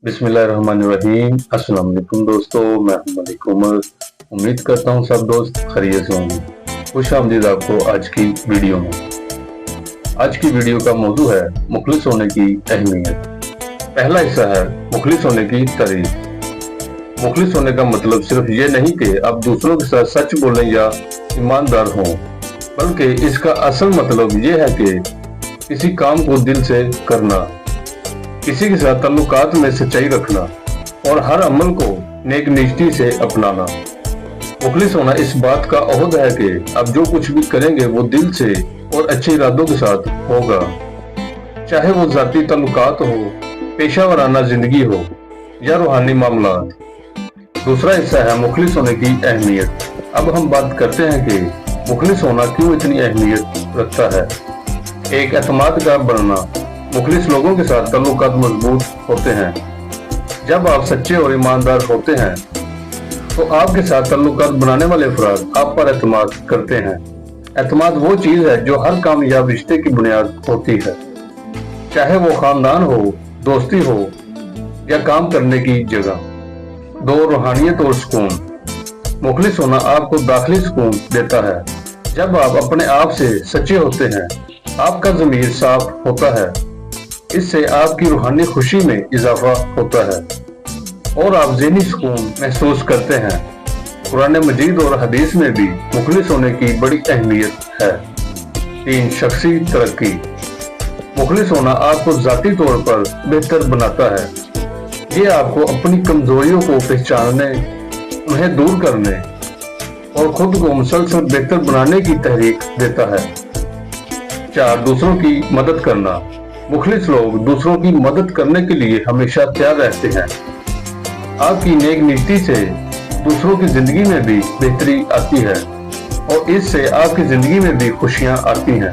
बिस्मिल्लाहिर्रहमानिर्रहीम। अस्सलाम वालेकुम दोस्तों, मैं हूं मलिक उमर। उम्मीद करता हूं सब दोस्त खैरियत से होंगे। खुश आमदीद आपको आज की वीडियो में। आज की वीडियो का मौजू है मुखलिस होने की अहमियत। पहला हिस्सा है मुखलिस होने की तारीफ। मुखलिस होने का मतलब सिर्फ ये नहीं कि आप दूसरों के साथ सच बोलें या ईमानदार हों, बल्कि इसका असल मतलब ये है कि किसी काम को दिल से करना, किसी के साथ ताल्लुकात में सच्चाई रखना और हर अमल को नेक नियति से अपनाना। मुखलिस होना इस बात का अहद है कि आप जो कुछ भी करेंगे वो दिल से और अच्छे इरादों के साथ होगा, चाहे वो ज़ाती ताल्लुकात हो, पेशा वराना जिंदगी हो या रूहानी मामलात। दूसरा हिस्सा है मुखलिस होने की अहमियत। अब हम बात करते हैं कि मुखलिस होना क्यों इतनी अहमियत रखता है। एक एतमाद का बनना। मुखलिस लोगों के साथ ताल्लुकात मजबूत होते हैं। जब आप सच्चे और ईमानदार होते हैं तो आपके साथ ताल्लुकात बनाने वाले अफराद आप पर एतमाद करते हैं। एतमाद वो चीज है जो हर कामयाब रिश्ते की बुनियाद होती है, चाहे वो खानदान हो, दोस्ती हो या काम करने की जगह। दो, रूहानियत और सुकून। मुखलिस होना आपको दाखिली सुकून देता है। जब आप अपने आप से सच्चे होते हैं, आपका ज़मीर साफ होता है। इससे आपकी रूहानी खुशी में इजाफा होता है और आप ज़हनी सुकून महसूस करते हैं। कुरान मजीद और हदीस में भी मुखलिस होने की बड़ी अहमियत है। 3, शख्सी तरक्की। मुखलिस होना आपको ज़ाती तौर पर बेहतर बनाता है। ये आपको अपनी कमजोरियों को पहचानने, उन्हें दूर करने और खुद को मुसलसल बेहतर बनाने की तहरीक देता है। 4, दूसरों की मदद करना। मुखलिस लोग दूसरों की मदद करने के लिए हमेशा तैयार रहते हैं। आपकी नेक नीति से दूसरों की जिंदगी में भी बेहतरी आती है और इससे आपकी जिंदगी में भी खुशियां आती हैं।